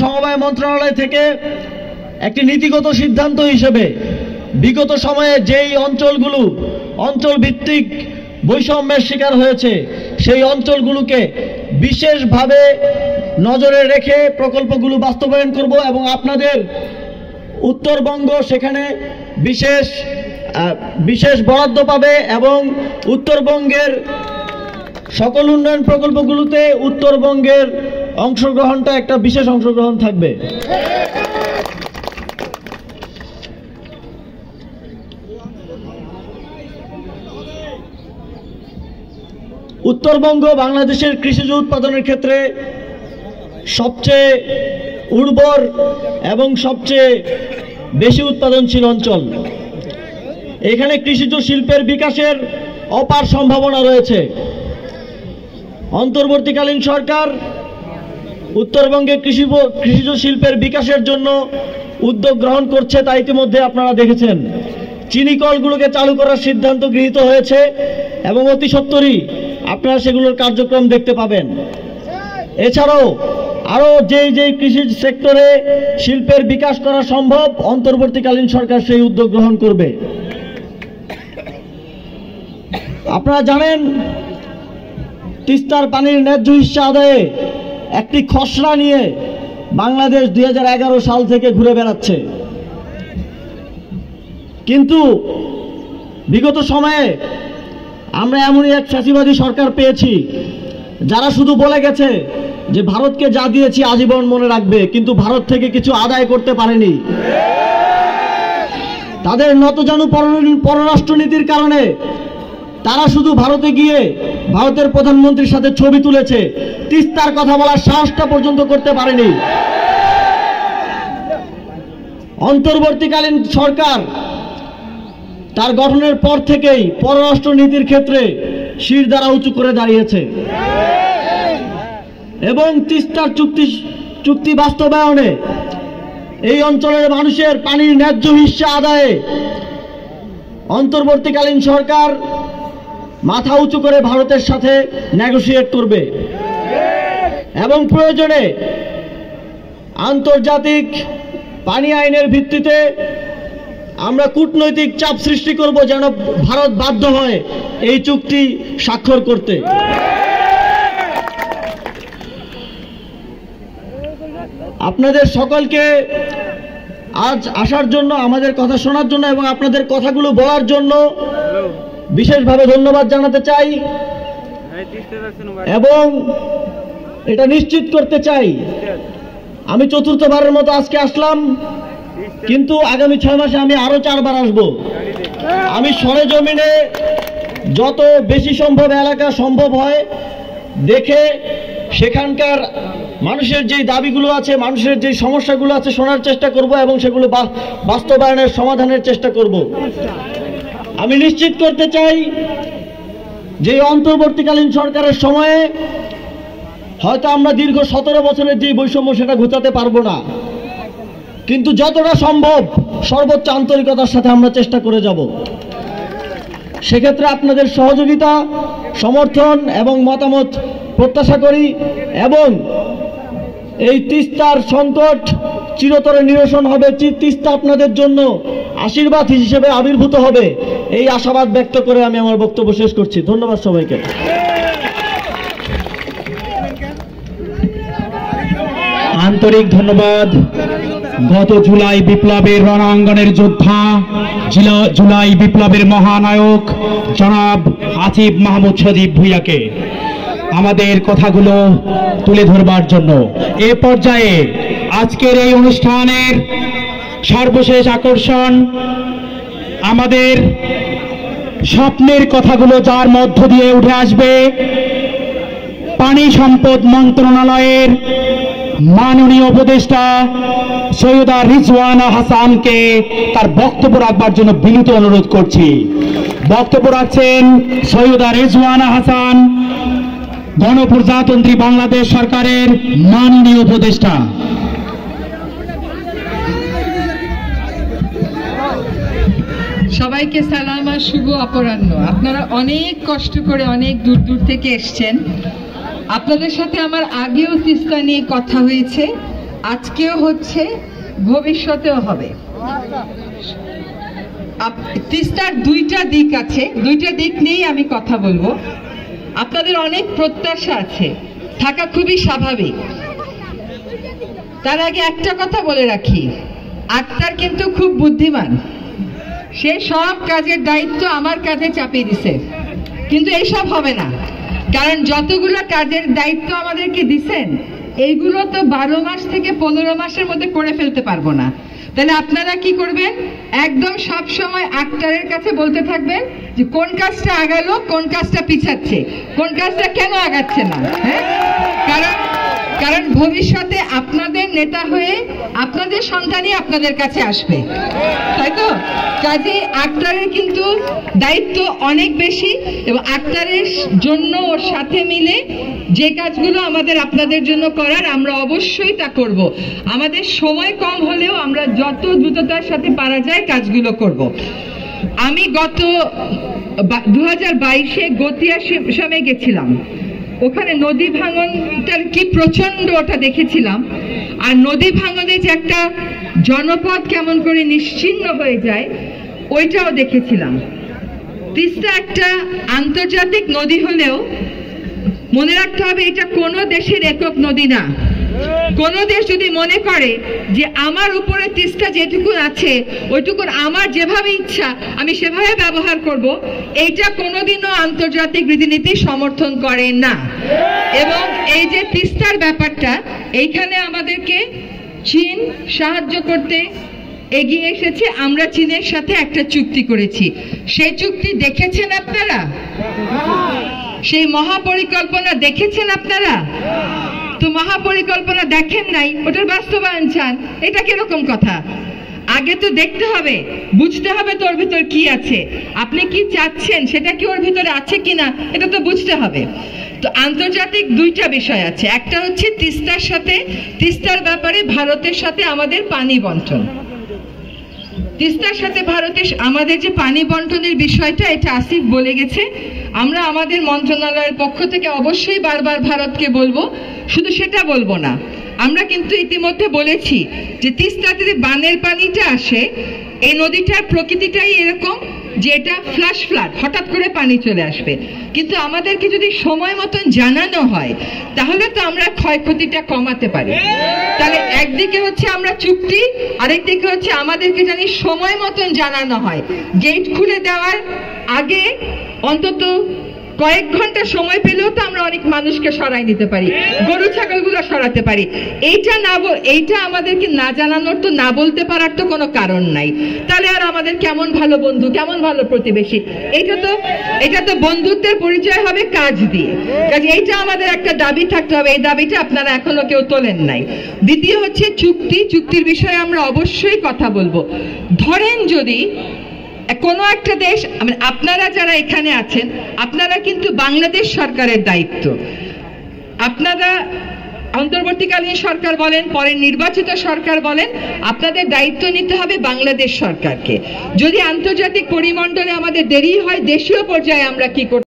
সমবায় মন্ত্রণালয় থেকে একটি নীতিগত সিদ্ধান্ত হিসেবে বিগত সময়ে যেই অঞ্চলগুলো অঞ্চল ভিত্তিক বৈষম্যের শিকার হয়েছে সেই অঞ্চলগুলোকে বিশেষভাবে নজরে রেখে প্রকল্পগুলো বাস্তবায়ন করব এবং আপনাদের উত্তরবঙ্গ সেখানে বিশেষ বরাদ্দ পাবে এবং উত্তরবঙ্গের সকল উন্নয়ন প্রকল্পগুলোতে উত্তরবঙ্গের অংশগ্রহণটা একটা বিশেষ অংশগ্রহণ থাকবে। উত্তরবঙ্গ বাংলাদেশের কৃষিজ উৎপাদনের ক্ষেত্রে সবচেয়ে উর্বর এবং সবচেয়ে বেশি উৎপাদনশীল অঞ্চল। এখানে কৃষিজ শিল্পের বিকাশের অপার সম্ভাবনা রয়েছে। অন্তর্বর্তীকালীন সরকার উত্তরবঙ্গে কৃষিজ শিল্পের বিকাশের জন্য উদ্যোগ গ্রহণ করছে, তা ইতিমধ্যে আপনারা দেখেছেন। চিনি কলগুলোকে চালু করার সিদ্ধান্ত গৃহীত হয়েছে এবং অতি সত্বরই আপনারা সেগুলোর কার্যক্রম দেখতে পাবেন। এছাড়াও আরো যেই কৃষি সেক্টরে শিল্পের বিকাশ করা সম্ভব অন্তর্বর্তীকালীন সরকার সেই উদ্যোগ গ্রহণ করবে। আপনারা জানেন তিস্তার পানির ন্যায্য হিস্সা আদায়ে একটি খসড়া নিয়ে বাংলাদেশ 2011 সাল থেকে ঘুরে বেড়াচ্ছে, কিন্তু বিগত সময়ে আমরা এমনই এক ফ্যাসিবাদী সরকার পেয়েছি যারা শুধু বলে গেছে যে ভারতকে যা দিয়েছি আজীবন মনে রাখবে, কিন্তু ভারত থেকে কিছু আদায় করতে পারেনি। তাদের নতজানু পররাষ্ট্রনীতির কারণে তারা শুধু ভারতে গিয়ে ভারতের প্রধানমন্ত্রীর সাথে ছবি তুলেছে, তিস্তার কথা বলার সাহসটা পর্যন্ত করতে পারেনি। অন্তর্বর্তীকালীন সরকার তার গঠনের পর থেকেই পররাষ্ট্র নীতির ক্ষেত্রে শিরদাঁড়া উঁচু করে দাঁড়িয়েছে এবং তিস্তার চুক্তি বাস্তবায়নে এই অঞ্চলের মানুষের পানির ন্যায্য হিস্সা আদায়ে অন্তর্বর্তীকালীন সরকার মাথা উঁচু করে ভারতের সাথে নেগোশিয়েট করবে এবং প্রয়োজনে আন্তর্জাতিক পানি আইনের ভিত্তিতে আমরা কূটনৈতিক চাপ সৃষ্টি করব যেন ভারত বাধ্য হয় এই চুক্তি স্বাক্ষর করতে। আপনাদের সকলকে আজ আসার জন্য, আমাদের কথা শোনার জন্য এবং আপনাদের কথাগুলো বলার জন্য বিশেষভাবে ধন্যবাদ জানাতে চাই এবং এটা নিশ্চিত করতে চাই আমি চতুর্থবারের মতো আজকে আসলাম, কিন্তু আগামী 6 মাসে আমি আরো 4 বার আসব। আমি সরেজমিনে যত বেশি সম্ভব এলাকা সম্ভব হয় দেখে সেখানকার মানুষের যে দাবিগুলো আছে, মানুষের যে সমস্যাগুলো আছে শোনার চেষ্টা করব এবং সেগুলো বাস্তবায়নের সমাধানের চেষ্টা করব। আমি নিশ্চিত করতে চাই যে অন্তর্বর্তীকালীন সরকারের সময়ে হয়তো আমরা দীর্ঘ 17 বছরের যে বৈষম্য সেটা ঘোচাতে পারবো না, কিন্তু যতটা সম্ভব সর্বোচ্চ আন্তরিকতার সাথে আমরা চেষ্টা করে যাব। সেক্ষেত্রে আপনাদের সহযোগিতা, সমর্থন এবং মতামত প্রত্যাশা করি এবং এই তিস্তার সংকট চিরতরে নিরসন হবে, তিস্তা আপনাদের জন্য আশীর্বাদ হিসেবে আবির্ভূত হবে, এই আশাবাদ ব্যক্ত করে আমি আমার বক্তব্য শেষ করছি। ধন্যবাদ সবাইকে। আন্তরিক ধন্যবাদ। গত জুলাই বিপ্লবের রণাঙ্গনের যোদ্ধা, জুলাই বিপ্লবের মহানায়ক জনাব আসিফ মাহমুদ সজীব ভূঁইয়াকে আমাদের কথাগুলো তুলে ধরবার জন্য। এ পর্যায়ে আজকের এই অনুষ্ঠানের সর্বশেষ আকর্ষণ আমাদের স্বপ্নের কথাগুলো, যার মধ্য দিয়ে উঠে আসবে পানি সম্পদ মন্ত্রণালয়ের মাননীয় উপদেষ্টা সৈয়দা রিজওয়ানা হাসানকে তার বক্তব্য রাখবার জন্য বিনীত অনুরোধ করছি। বক্তব্য রাখছেন সৈয়দা রিজওয়ানা হাসান, গণপ্রজাতন্ত্রী বাংলাদেশ সরকারের মাননীয় উপদেষ্টা। সবাইকে সালাম আর শুভ অপরাহ্ন। আপনারা অনেক কষ্ট করে অনেক দূর দূর থেকে এসছেন। আপনাদের সাথে আমার আগেও তিস্তা নিয়ে কথা হয়েছে, আজকেও হচ্ছে, ভবিষ্যতেও হবে। তিস্তার দুইটা দিক আছে, দুইটা দিক নিয়েই আমি কথা বলবো। আপনাদের অনেক প্রত্যাশা আছে, থাকা খুবই স্বাভাবিক। তার আগে একটা কথা বলে রাখি, আক্তার কিন্তু খুব বুদ্ধিমান, সে সব কাজের দায়িত্ব আমার কাঁধে চাপিয়ে দিছে, কিন্তু এইসব হবে না। কারণ যতগুলো কাজের দায়িত্ব আমাদেরকে দিছেন, এইগুলো তো 12 মাস থেকে 15 মাসের মধ্যে করে ফেলতে পারবো না। তাহলে আপনারা কি করবেন, একদম সব সময় আক্তারের কাছে বলতে থাকবেন যে কোন কাজটা আগালো, কোন কাজটা পিছাচ্ছে, কোন কাজটা কেন আগাচ্ছে না। হ্যাঁ, কারণ ভবিষ্যতে আপনাদের নেতা হয়ে আপনাদের সন্তানই আপনাদের কাছে আসবে, তাই তো? কাজে আক্তারের কিন্তু দায়িত্ব অনেক বেশি, এবং আক্তারের জন্য ওর সাথে মিলে যে কাজগুলো আমাদের আপনাদের জন্য করার, আমরা অবশ্যই তা করব। আমাদের সময় কম হলেও আমরা যত দ্রুততার সাথে পারা যায় কাজগুলো করব। আমি গত 2022-এ গতিয়া শ্যামে গেছিলাম, ওখানে নদী ভাঙনটার কি প্রচন্ড ওটা দেখেছিলাম। আর নদী ভাঙনে যে একটা জনপদ কেমন করে নিশ্চিহ্ন হয়ে যায় ওইটাও দেখেছিলাম। তিস্তা একটা আন্তর্জাতিক নদী হলেও মনে রাখতে হবে এটা কোনো দেশের একক নদী না। কোন দেশ যদি মনে করে যে আমার উপরে তিস্তা যেটুকু আছে ওইটুকুন আমার যেভাবে ইচ্ছা আমি সেভাবে ব্যবহার করব, এইটা কোনোদিনও আন্তর্জাতিক রীতিনীতি সমর্থন করে না। এবং এই যে তিস্তার ব্যাপারটা, এইখানে আমাদেরকে চীন সাহায্য করতে এগিয়ে এসেছে। আমরা চীনের সাথে একটা চুক্তি করেছি, সেই চুক্তি দেখেছেন আপনারা? সেই মহাপরিকল্পনা দেখেছেন আপনারা? তো মহাপরিকল্পনা দেখেন নাই, ওটার বাস্তবায়ন চান, এটা কিরকম কথা? আগে তো দেখতে হবে, বুঝতে হবে তোর ভিতর কি আছে, আপনি কি চাচ্ছেন সেটা কি ওর ভিতরে আছে কিনা এটা তো বুঝতে হবে। তো আন্তর্জাতিক দুইটা বিষয় আছে, একটা হচ্ছে তিস্তার ব্যাপারে ভারতের সাথে আমাদের পানি বন্টন। তিস্তার সাথে ভারতের আমাদের যে পানি বন্টনের বিষয়টা, এটা আসিফ বলে গেছে। আমরা আমাদের মন্ত্রণালয়ের পক্ষ থেকে অবশ্যই বারবার ভারতকে বলবো, শুধু সেটা বলবো না, আমরা কিন্তু ইতিমধ্যে বলেছি যে তিস্তাতে যে বানের পানিটা আসে, এই নদীটার প্রকৃতিটাই এরকম যে এটা ফ্ল্যাশ ফ্লাড, হঠাৎ করে পানি চলে আসবে। কিন্তু আমাদেরকে যদি সময় মতন জানানো হয় তাহলে তো আমরা ক্ষয়ক্ষতিটা কমাতে পারি। তাহলে একদিকে হচ্ছে আমরা চুক্তি, আরেকদিকে হচ্ছে আমাদেরকে জানি সময় মতন জানানো হয়। গেট খুলে দেওয়ার আগে অন্তত কয়েক ঘন্টা সময় পেলেও তো আমরা অনেক মানুষকে সরাই নিতে পারি, গরু ছাগলগুলো সরাতে পারি। এইটা আমাদেরকে না জানানোর, তো না বলতে পারার তো কোনো কারণ নাই। তাহলে আর আমাদের কেমন ভালো বন্ধু, কেমন ভালো প্রতিবেশী? এটা তো বন্ধুত্বের পরিচয় হবে কাজ দিয়ে। কাজে এইটা আমাদের একটা দাবি থাকতে হবে, এই দাবিটা আপনারা এখনো কেউ তোলেন নাই। দ্বিতীয় হচ্ছে চুক্তির বিষয়ে আমরা অবশ্যই কথা বলবো। ধরেন যদি কোনো একটা দেশ, আপনারা যারা এখানে আছেন আপনারা কিন্তু বাংলাদেশ সরকারের দায়িত্ব, আপনারা অন্তর্বর্তীকালীন সরকার বলেন, পরে নির্বাচিত সরকার বলেন, আপনাদের দায়িত্ব নিতে হবে বাংলাদেশ সরকারকে। যদি আন্তর্জাতিক পরিমণ্ডলে আমাদের দেরি হয়, দেশীয় পর্যায়ে আমরা কি করতে